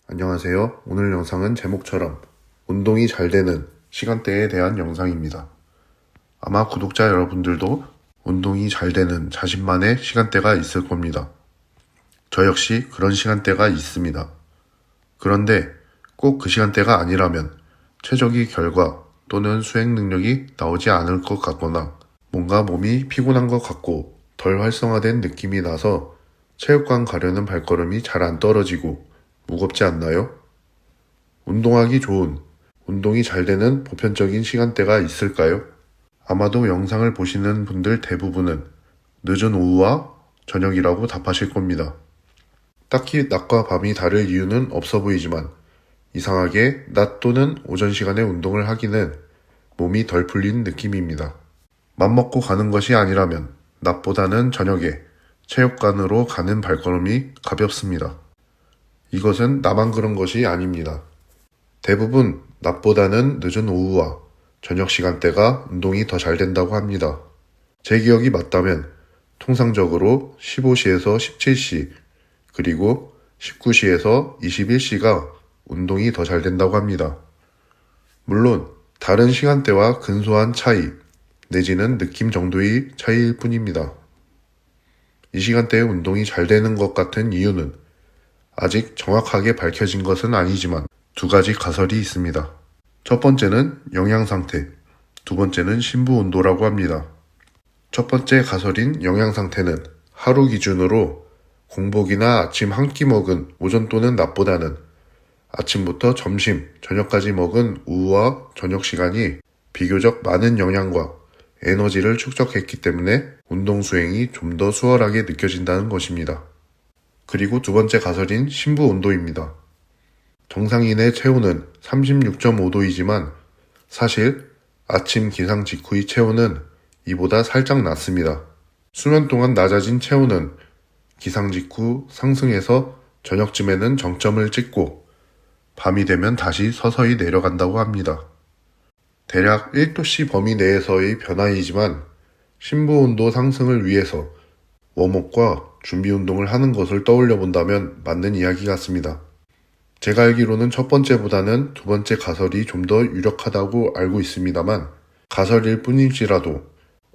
안녕하세요. 오늘 영상은 제목처럼 운동이 잘 되는 시간대에 대한 영상입니다. 아마 구독자 여러분들도 운동이 잘 되는 자신만의 시간대가 있을 겁니다. 저 역시 그런 시간대가 있습니다. 그런데 꼭 그 시간대가 아니라면 최적의 결과 또는 수행 능력이 나오지 않을 것 같거나 뭔가 몸이 피곤한 것 같고 덜 활성화된 느낌이 나서 체육관 가려는 발걸음이 잘 안 떨어지고 무겁지 않나요? 운동하기 좋은, 운동이 잘 되는 보편적인 시간대가 있을까요? 아마도 영상을 보시는 분들 대부분은 늦은 오후와 저녁이라고 답하실 겁니다. 딱히 낮과 밤이 다를 이유는 없어 보이지만 이상하게 낮 또는 오전 시간에 운동을 하기는 몸이 덜 풀린 느낌입니다. 맘먹고 가는 것이 아니라면 낮보다는 저녁에 체육관으로 가는 발걸음이 가볍습니다. 이것은 나만 그런 것이 아닙니다. 대부분 낮보다는 늦은 오후와 저녁 시간대가 운동이 더 잘 된다고 합니다. 제 기억이 맞다면 통상적으로 15시에서 17시 그리고 19시에서 21시가 운동이 더 잘 된다고 합니다. 물론 다른 시간대와 근소한 차이 내지는 느낌 정도의 차이일 뿐입니다. 이 시간대에 운동이 잘 되는 것 같은 이유는 아직 정확하게 밝혀진 것은 아니지만 두 가지 가설이 있습니다. 첫 번째는 영양 상태, 두 번째는 심부 온도라고 합니다. 첫 번째 가설인 영양 상태는 하루 기준으로 공복이나 아침 한 끼 먹은 오전 또는 낮보다는 아침부터 점심, 저녁까지 먹은 오후와 저녁 시간이 비교적 많은 영양과 에너지를 축적했기 때문에 운동 수행이 좀 더 수월하게 느껴진다는 것입니다. 그리고 두 번째 가설인 심부 온도입니다. 정상인의 체온은 36.5도이지만 사실 아침 기상 직후의 체온은 이보다 살짝 낮습니다. 수면 동안 낮아진 체온은 기상 직후 상승해서 저녁쯤에는 정점을 찍고 밤이 되면 다시 서서히 내려간다고 합니다. 대략 1도씨 범위 내에서의 변화이지만 심부 온도 상승을 위해서 웜업과 준비 운동을 하는 것을 떠올려 본다면 맞는 이야기 같습니다. 제가 알기로는 첫 번째보다는 두 번째 가설이 좀 더 유력하다고 알고 있습니다만 가설일 뿐일지라도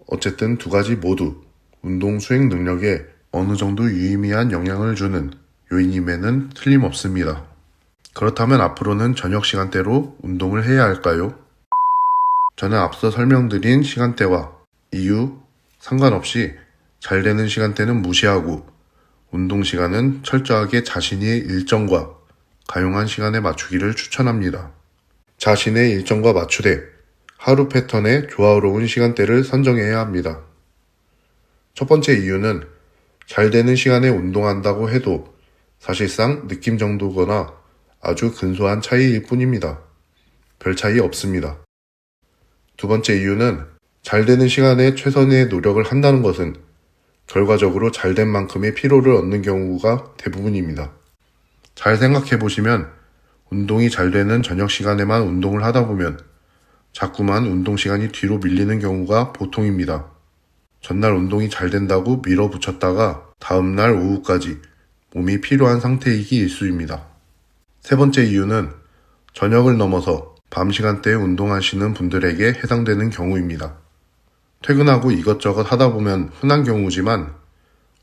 어쨌든 두 가지 모두 운동 수행 능력에 어느 정도 유의미한 영향을 주는 요인임에는 틀림없습니다. 그렇다면 앞으로는 저녁 시간대로 운동을 해야 할까요? 저는 앞서 설명드린 시간대와 이유 상관없이 잘 되는 시간대는 무시하고 운동 시간은 철저하게 자신의 일정과 가용한 시간에 맞추기를 추천합니다. 자신의 일정과 맞추되 하루 패턴에 조화로운 시간대를 선정해야 합니다. 첫 번째 이유는 잘 되는 시간에 운동한다고 해도 사실상 느낌 정도거나 아주 근소한 차이일 뿐입니다. 별 차이 없습니다. 두 번째 이유는 잘 되는 시간에 최선의 노력을 한다는 것은 결과적으로 잘된 만큼의 피로를 얻는 경우가 대부분입니다. 잘 생각해 보시면 운동이 잘 되는 저녁 시간에만 운동을 하다 보면 자꾸만 운동 시간이 뒤로 밀리는 경우가 보통입니다. 전날 운동이 잘 된다고 밀어붙였다가 다음날 오후까지 몸이 피로한 상태이기 일쑤입니다. 세 번째 이유는 저녁을 넘어서 밤 시간대에 운동하시는 분들에게 해당되는 경우입니다. 퇴근하고 이것저것 하다 보면 흔한 경우지만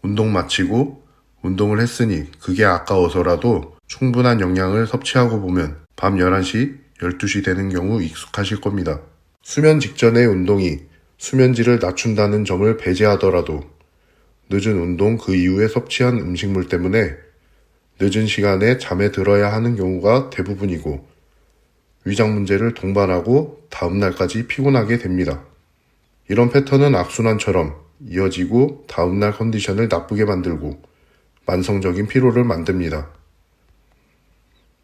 운동 마치고 운동을 했으니 그게 아까워서라도 충분한 영양을 섭취하고 보면 밤 11시, 12시 되는 경우 익숙하실 겁니다. 수면 직전의 운동이 수면질을 낮춘다는 점을 배제하더라도 늦은 운동 그 이후에 섭취한 음식물 때문에 늦은 시간에 잠에 들어야 하는 경우가 대부분이고 위장 문제를 동반하고 다음날까지 피곤하게 됩니다. 이런 패턴은 악순환처럼 이어지고 다음날 컨디션을 나쁘게 만들고 만성적인 피로를 만듭니다.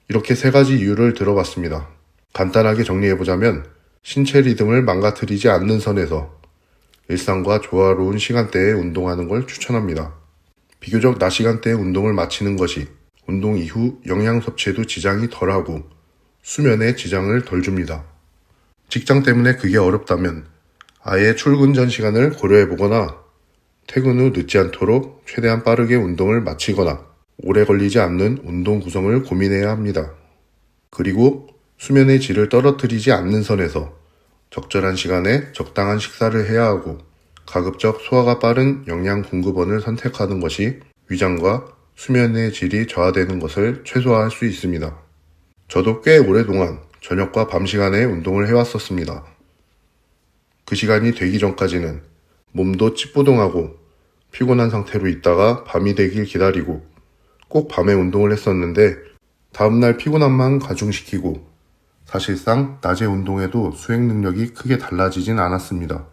이렇게 세 가지 이유를 들어봤습니다. 간단하게 정리해보자면 신체 리듬을 망가뜨리지 않는 선에서 일상과 조화로운 시간대에 운동하는 걸 추천합니다. 비교적 낮 시간대에 운동을 마치는 것이 운동 이후 영양 섭취에도 지장이 덜하고 수면에 지장을 덜 줍니다. 직장 때문에 그게 어렵다면 아예 출근 전 시간을 고려해보거나 퇴근 후 늦지 않도록 최대한 빠르게 운동을 마치거나 오래 걸리지 않는 운동 구성을 고민해야 합니다. 그리고 수면의 질을 떨어뜨리지 않는 선에서 적절한 시간에 적당한 식사를 해야 하고 가급적 소화가 빠른 영양 공급원을 선택하는 것이 위장과 수면의 질이 저하되는 것을 최소화할 수 있습니다. 저도 꽤 오랫동안 저녁과 밤 시간에 운동을 해왔었습니다. 그 시간이 되기 전까지는 몸도 찌뿌둥하고 피곤한 상태로 있다가 밤이 되길 기다리고 꼭 밤에 운동을 했었는데 다음날 피곤함만 가중시키고 사실상 낮에 운동해도 수행 능력이 크게 달라지진 않았습니다.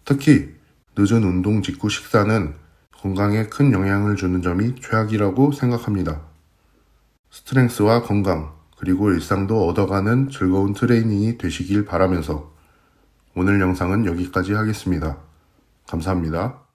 특히 늦은 운동 직후 식사는 건강에 큰 영향을 주는 점이 최악이라고 생각합니다. 스트렝스와 건강, 그리고 일상도 얻어가는 즐거운 트레이닝이 되시길 바라면서 오늘 영상은 여기까지 하겠습니다. 감사합니다.